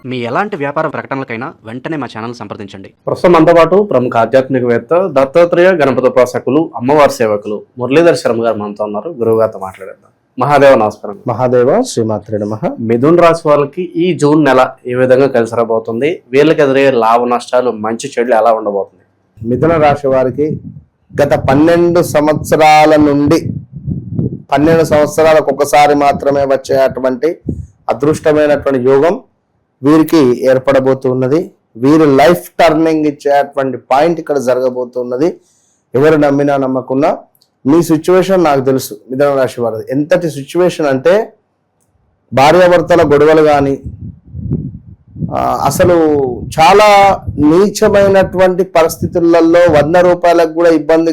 మీ ఎలాంటి వ్యాపార ప్రకటనలకైనా వెంటనే మా ఛానల్ సంప్రదించండి. ప్రస్తుతం మనతో పాటు ప్రముఖ ఆధ్యాత్మికవేత్త, దత్తాత్రేయ గణపతి ఉపాసకులు, అమ్మవారి సేవకులు మురళీధర్ శర్మ గారు మనతో ఉన్నారు. గురువుగారితో మాట్లాడేద్దాం. మహాదేవ నమస్కారం. మహాదేవ శ్రీమాత్రే నమః. మిథున్ రాశి వాళ్ళకి ఈ జూన్ నెల ఏ విధంగా కలిసి రాబోతుంది? వీళ్ళకి ఎదురయ్యే లాభ నష్టాలు, మంచి చెడులు ఎలా ఉండబోతుంది? మిథున రాశి వారికి గత 12 సంవత్సరాల నుండి 12 సంవత్సరాలకు ఒకసారి మాత్రమే వచ్చేటువంటి అదృష్టమైనటువంటి యోగం వీరికి ఏర్పడబోతున్నది. వీరు లైఫ్ టర్నింగ్ ఇచ్చేటువంటి పాయింట్ ఇక్కడ జరగబోతున్నది. ఎవరు నమ్మినా నమ్మకున్నా మీ సిచ్యువేషన్ నాకు తెలుసు. మిథున రాశి వారిది ఎంతటి సిచ్యువేషన్ అంటే, భార్యాభర్తల గొడవలు కానీ, అసలు చాలా నీచమైనటువంటి పరిస్థితులలో 100 రూపాయలకు కూడా ఇబ్బంది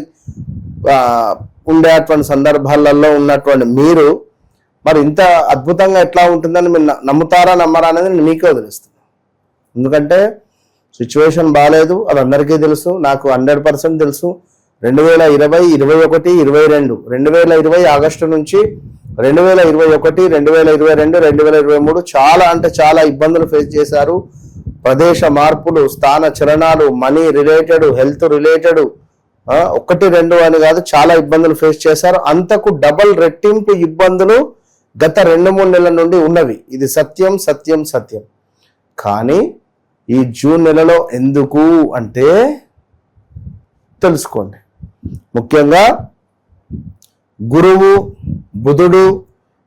ఉండేటువంటి సందర్భాలలో ఉన్నటువంటి మీరు మరి ఇంత అద్భుతంగా ఎట్లా ఉంటుందని మీరు నమ్ముతారా నమ్మరా అనేది మీకే వదిలేస్తుంది. ఎందుకంటే సిచ్యువేషన్ బాగాలేదు, అది అందరికీ తెలుసు, నాకు 100% తెలుసు. 2020, 21, 22, 2020 ఆగస్టు నుంచి 2021, 2022, 2023 చాలా అంటే చాలా ఇబ్బందులు ఫేస్ చేశారు. ప్రదేశ మార్పులు, స్థాన చలనాలు, మనీ రిలేటెడ్, హెల్త్ రిలేటెడ్, 1, 2 అని కాదు, చాలా ఇబ్బందులు ఫేస్ చేశారు. అంతకు డబల్ రెట్టింపు ఇబ్బందులు గత 2-3 నెలల నుండి ఉన్నవి. ఇది సత్యం సత్యం సత్యం. కానీ ఈ జూన్ నెలలో ఎందుకు అంటే తెలుసుకోండి. ముఖ్యంగా గురువు, బుధుడు,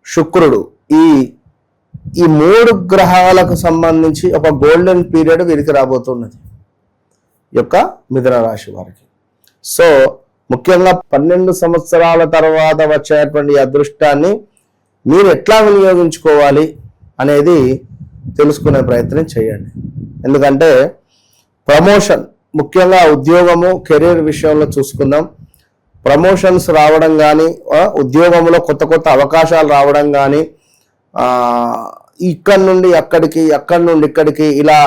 శుక్రుడు ఈ 3 గ్రహాలకు సంబంధించి ఒక గోల్డెన్ పీరియడ్ వీరికి రాబోతున్నది యొక్క మిథున రాశి వారికి. సో ముఖ్యంగా 12 సంవత్సరాల తర్వాత వచ్చేటువంటి అదృష్టాన్ని మీరు ఎట్లా వినియోగించుకోవాలి అనేది తెలుసుకునే ప్రయత్నం చేయండి. ఎందుకంటే ప్రమోషన్, ముఖ్యంగా ఉద్యోగము, కెరీర్ విషయంలో చూసుకుందాం. ప్రమోషన్స్ రావడం కానీ, ఉద్యోగంలో కొత్త కొత్త అవకాశాలు రావడం కానీ, ఇక్కడి నుండి అక్కడికి, అక్కడి నుండి ఇక్కడికి ఇలా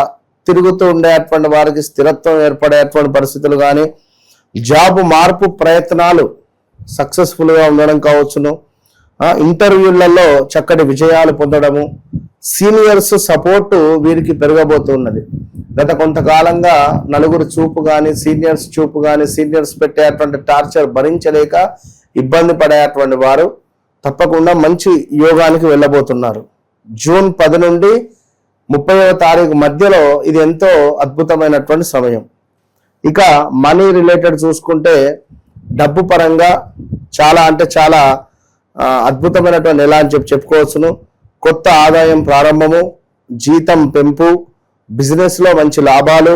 తిరుగుతూ ఉండేటువంటి వారికి స్థిరత్వం ఏర్పడేటువంటి పరిస్థితులు కానీ, జాబ్ మార్పు ప్రయత్నాలు సక్సెస్ఫుల్గా ఉండడం కావచ్చును, ఇంటర్వ్యూలలో చక్కటి విజయాలు పొందడము, సీనియర్స్ సపోర్టు వీరికి పెరగబోతున్నది. గత కొంతకాలంగా నలుగురు చూపు కానీ, సీనియర్స్ చూపు కానీ, సీనియర్స్ పెట్టేటువంటి టార్చర్ భరించలేక ఇబ్బంది పడేటువంటి వారు తప్పకుండా మంచి యోగానికి వెళ్ళబోతున్నారు. జూన్ 10 నుండి 30వ తారీఖు మధ్యలో ఇది ఎంతో అద్భుతమైనటువంటి సమయం. ఇక మనీ రిలేటెడ్ చూసుకుంటే డబ్బు పరంగా చాలా అంటే చాలా అద్భుతమైనటువంటి నెల అని చెప్పుకోవచ్చును. కొత్త ఆదాయం ప్రారంభము, జీతం పెంపు, బిజినెస్లో మంచి లాభాలు,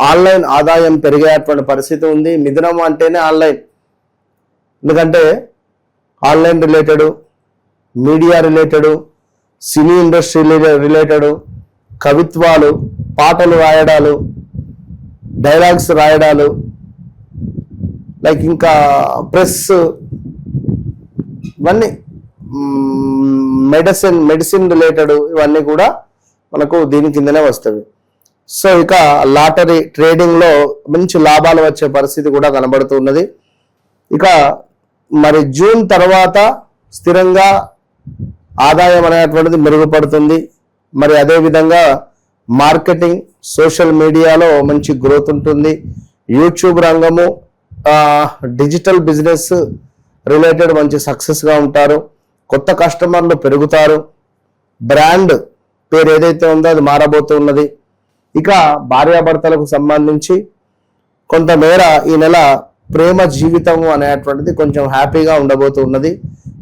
ఆన్లైన్ ఆదాయం పెరిగేటువంటి పరిస్థితి ఉంది. మిథునం అంటేనే ఆన్లైన్. ఎందుకంటే online related, media related, cine industry related, కవిత్వాలు, పాటలు రాయడాలు, డైలాగ్స్ రాయడాలు, లైక్ ఇంకా ప్రెస్, ఇవన్నీ మెడిసిన్ రిలేటెడ్, ఇవన్నీ కూడా మనకు దీని కిందనే వస్తుంది. సో ఇక లాటరీ ట్రేడింగ్లో మంచి లాభాలు వచ్చే పరిస్థితి కూడా కనబడుతున్నది. ఇక మరి జూన్ తర్వాత స్థిరంగా ఆదాయం అనేటువంటిది మెరుగుపడుతుంది. మరి అదేవిధంగా మార్కెటింగ్, సోషల్ మీడియాలో మంచి గ్రోత్ ఉంటుంది. యూట్యూబ్ రంగము, డిజిటల్ బిజినెస్ రిలేటెడ్ మంచి సక్సెస్గా ఉంటారు. కొత్త కస్టమర్లు పెరుగుతారు. బ్రాండ్ పేరు ఏదైతే ఉందో అది మారబోతున్నది. ఇక భార్యాభర్తలకు సంబంధించి కొంతమేర ఈ నెల ప్రేమ జీవితం అనేటువంటిది కొంచెం హ్యాపీగా ఉండబోతున్నది.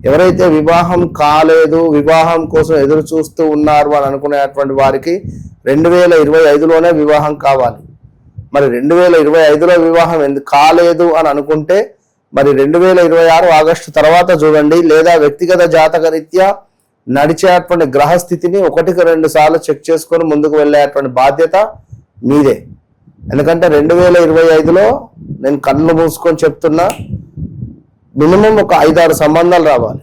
ఎవరైతే వివాహం కాలేదు, వివాహం కోసం ఎదురు చూస్తూ ఉన్నారు అని అనుకునేటువంటి వారికి 2025లోనే వివాహం కావాలి. మరి 2025లో వివాహం ఎందుకు కాలేదు అని అనుకుంటే మరి 2026 ఆగస్టు తర్వాత చూడండి, లేదా వ్యక్తిగత జాతక రీత్యా నడిచేటువంటి గ్రహస్థితిని 1-2 సార్లు చెక్ చేసుకొని ముందుకు వెళ్ళేటువంటి బాధ్యత మీదే. ఎందుకంటే 2025లో నేను కళ్ళు మూసుకొని చెప్తున్నా, మినిమం ఒక 5-6 సంబంధాలు రావాలి.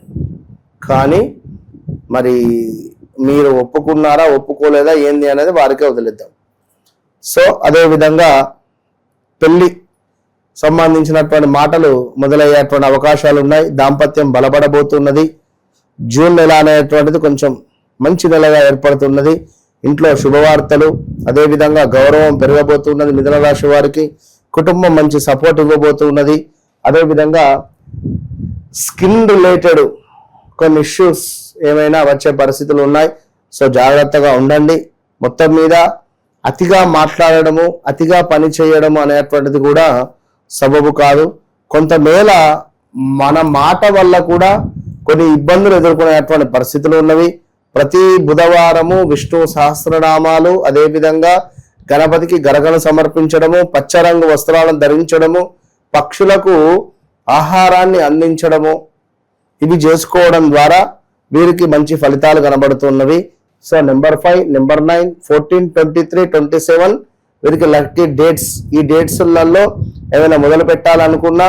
కానీ మరి మీరు ఒప్పుకున్నారా, ఒప్పుకోలేదా, ఏంది అనేది వారికే వదిలేద్దాం. సో అదేవిధంగా పెళ్లి సంబంధించినటువంటి మాటలు మొదలయ్యేటువంటి అవకాశాలు ఉన్నాయి. దాంపత్యం బలపడబోతున్నది. జూన్ నెల అనేటువంటిది కొంచెం మంచి నెలగా ఏర్పడుతున్నది. ఇంట్లో శుభవార్తలు, అదేవిధంగా గౌరవం పెరగబోతున్నది. మిథున రాశి వారికి కుటుంబం మంచి సపోర్ట్ ఇవ్వబోతున్నది. అదేవిధంగా స్కిన్ రిలేటెడ్ కొన్ని ఇష్యూస్ ఏమైనా వచ్చే పరిస్థితులు ఉన్నాయి. సో జాగ్రత్తగా ఉండండి. మొత్తం మీద అతిగా మాట్లాడడము, అతిగా పని చేయడము అనేటువంటిది కూడా సబబు కాదు. కొంతమేళ మన మాట వల్ల కూడా కొన్ని ఇబ్బందులు ఎదుర్కొనేటువంటి పరిస్థితులు ఉన్నవి. ప్రతి బుధవారము విష్ణు సహస్రనామాలు, అదేవిధంగా గణపతికి గరగను సమర్పించడము, పచ్చరంగు వస్త్రాలను ధరించడము, పక్షులకు ఆహారాన్ని అందించడము, ఇవి చేసుకోవడం ద్వారా వీరికి మంచి ఫలితాలు కనబడుతున్నవి. సో నెంబర్ 5, నెంబర్ 9, 14, 23, 27 వీరికి లక్కీ డేట్స్. ఈ డేట్స్లలో ఏమైనా మొదలు పెట్టాలనుకున్నా,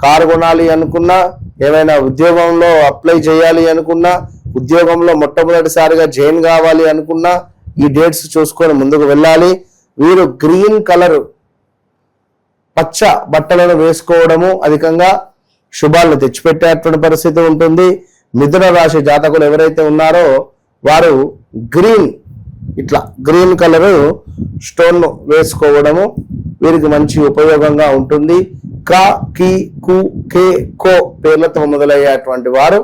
కారు కొనాలి అనుకున్నా, ఏమైనా ఉద్యోగంలో అప్లై చేయాలి అనుకున్నా, ఉద్యోగంలో మొట్టమొదటిసారిగా జాయిన్ కావాలి అనుకున్నా ఈ డేట్స్ చూసుకొని ముందుకు వెళ్ళాలి. వీరు గ్రీన్ కలర్ పచ్చ బట్టలను వేసుకోవడము అధికంగా శుభాలను తెచ్చిపెట్టేటువంటి పరిస్థితి ఉంటుంది. మిథున రాశి జాతకులు ఎవరైతే ఉన్నారో వారు ఇట్లా గ్రీన్ కలర్ స్టోన్ వేసుకోవడము వీరికి మంచి ఉపయోగంగా ఉంటుంది. క, కి, కు, కే, కో పేర్లతో మొదలయ్యేటువంటి వారు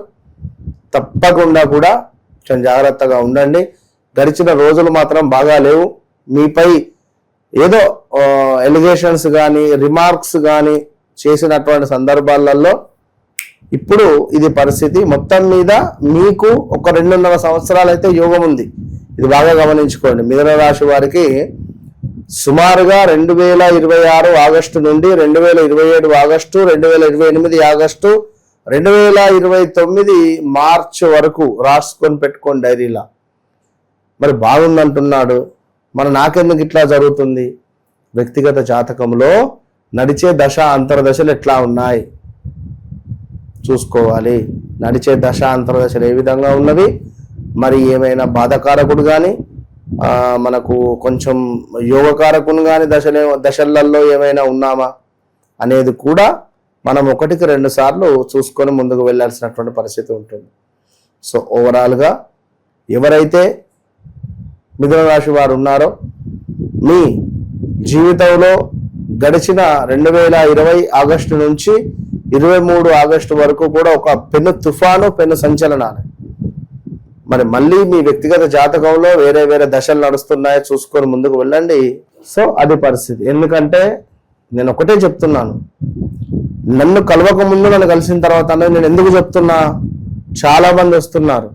తప్పకుండా కూడా కొంచెం జాగ్రత్తగా ఉండండి. గడిచిన రోజులు మాత్రం బాగా లేవు. మీపై ఏదో ఎలిగేషన్స్ కానీ రిమార్క్స్ కానీ చేసినటువంటి సందర్భాలలో ఇప్పుడు ఇది పరిస్థితి. మొత్తం మీద మీకు ఒక 2.5 సంవత్సరాలు అయితే యోగం ఉంది. ఇది బాగా గమనించుకోండి. మిథున రాశి వారికి సుమారుగా 2026 ఆగస్టు నుండి 2027 ఆగస్టు, 2028 ఆగస్టు, 2029 మార్చి వరకు రాసుకొని పెట్టుకోండి డైరీలా. మరి బాగుందంటున్నాడు, నాకెందుకు ఇట్లా జరుగుతుంది? వ్యక్తిగత జాతకంలో నడిచే దశ అంతర్దశలు ఎట్లా ఉన్నాయి చూసుకోవాలి. నడిచే దశ అంతర్దశలు ఏ విధంగా ఉన్నవి, మరి ఏమైనా బాధకారకుడు కానీ మనకు కొంచెం యోగకారకుడు కానీ దశలలో ఏమైనా ఉన్నామా అనేది కూడా మనం 1కి 2 సార్లు చూసుకొని ముందుకు వెళ్ళాల్సినటువంటి పరిస్థితి ఉంటుంది. సో ఓవరాల్గా ఎవరైతే మిథున రాశి వారు ఉన్నారో మీ జీవితంలో గడిచిన 2020 ఆగస్టు నుంచి 23 ఆగస్టు వరకు కూడా ఒక పెను తుఫాను, పెను సంచలనాలు. మరి మళ్ళీ మీ వ్యక్తిగత జాతకంలో వేరే వేరే దశలు నడుస్తున్నాయో చూసుకొని ముందుకు వెళ్ళండి. సో అది పరిస్థితి. ఎందుకంటే నేను ఒకటే చెప్తున్నాను, నన్ను కలవక ముందు నన్ను కలిసిన తర్వాత నేను ఎందుకు చెప్తున్నా, చాలా మంది వస్తున్నారు,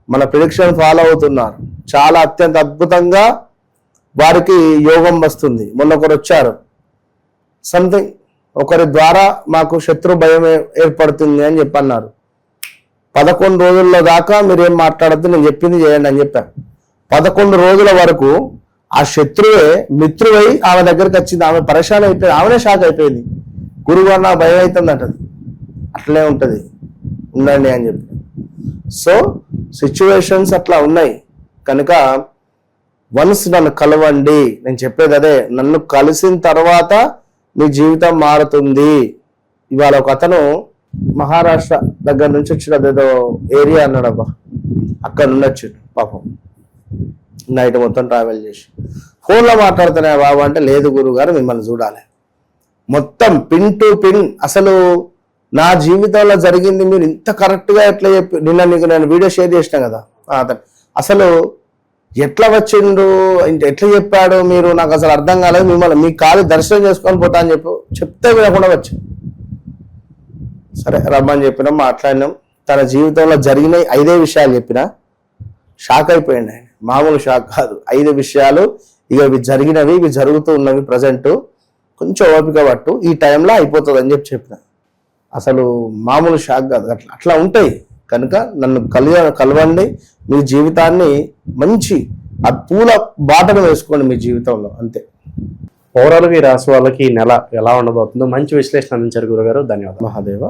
మన ప్రిడిక్షన్ ఫాలో అవుతున్నారు, చాలా అత్యంత అద్భుతంగా వారికి యోగం వస్తుంది. మొన్న ఒకరు వచ్చారు, సంథింగ్ ఒకరి ద్వారా మాకు శత్రు భయం ఏర్పడుతుంది అని చెప్పన్నారు. 11 రోజుల్లో దాకా మీరేం మాట్లాడద్దు, నేను చెప్పింది చేయండి అని చెప్పాను. 11 రోజుల వరకు ఆ శత్రువే మిత్రువై ఆమె దగ్గరికి వచ్చింది. ఆమె పరేషాన్ అయిపోయింది, ఆమెనే షాక్ అయిపోయింది. గురుగారు నా భయం అవుతుంది అంటది. అట్లే ఉంటుంది, ఉండండి అని చెప్పి. సో సిచ్యువేషన్స్ అట్లా ఉన్నాయి కనుక వన్స్ నన్ను కలవండి. నేను చెప్పేది అదే, నన్ను కలిసిన తర్వాత మీ జీవితం మారుతుంది. ఇవాళ ఒక అతను మహారాష్ట్ర దగ్గర నుంచి వచ్చిన ఏదో ఏరియా అన్నాడబ్బా, అక్కడ నుండి వచ్చాడు పాపం. నైట్ మొత్తం ట్రావెల్ చేసి ఫోన్లో మాట్లాడుతున్నా బాబు అంటే, లేదు గురువు గారు మిమ్మల్ని చూడాలి. మొత్తం పిన్ టు పిన్ అసలు నా జీవితంలో జరిగింది మీరు ఇంత కరెక్ట్గా ఎట్లా చెప్పి, నిన్న నీకు నేను వీడియో షేర్ చేసిన కదా అతను, అసలు ఎట్లా వచ్చిండు, ఎట్లా చెప్పాడు మీరు, నాకు అసలు అర్థం కాలేదు. మిమ్మల్ని మీ కాలు దర్శనం చేసుకొని పోతా అని చెప్తే వినకుండా వచ్చాను. సరే రమ్మని చెప్పినాం, మాట్లాడినాం. తన జీవితంలో జరిగిన 5 విషయాలు చెప్పినా షాక్ అయిపోయింది ఆయన. మామూలు షాక్ కాదు, 5 విషయాలు. ఇక ఇవి జరిగినవి, ఇవి జరుగుతూ ఉన్నవి ప్రజెంట్, కొంచెం ఓపిక పట్టు, ఈ టైంలో అయిపోతుంది అని చెప్పిన. అసలు మామూలు షాక్ కాదు, అట్లా ఉంటాయి. కనుక నన్ను కలవండి, మీ జీవితాన్ని మంచి ఆ పూల బాటను వేసుకోండి మీ జీవితంలో, అంతే. ఓవరాల్గా ఈ రాశి వాళ్ళకి ఈ నెల ఎలా ఉండబోతుందో మంచి విశ్లేషణ అందించారు గురుగారు. ధన్యవాదాలు. మహాదేవ.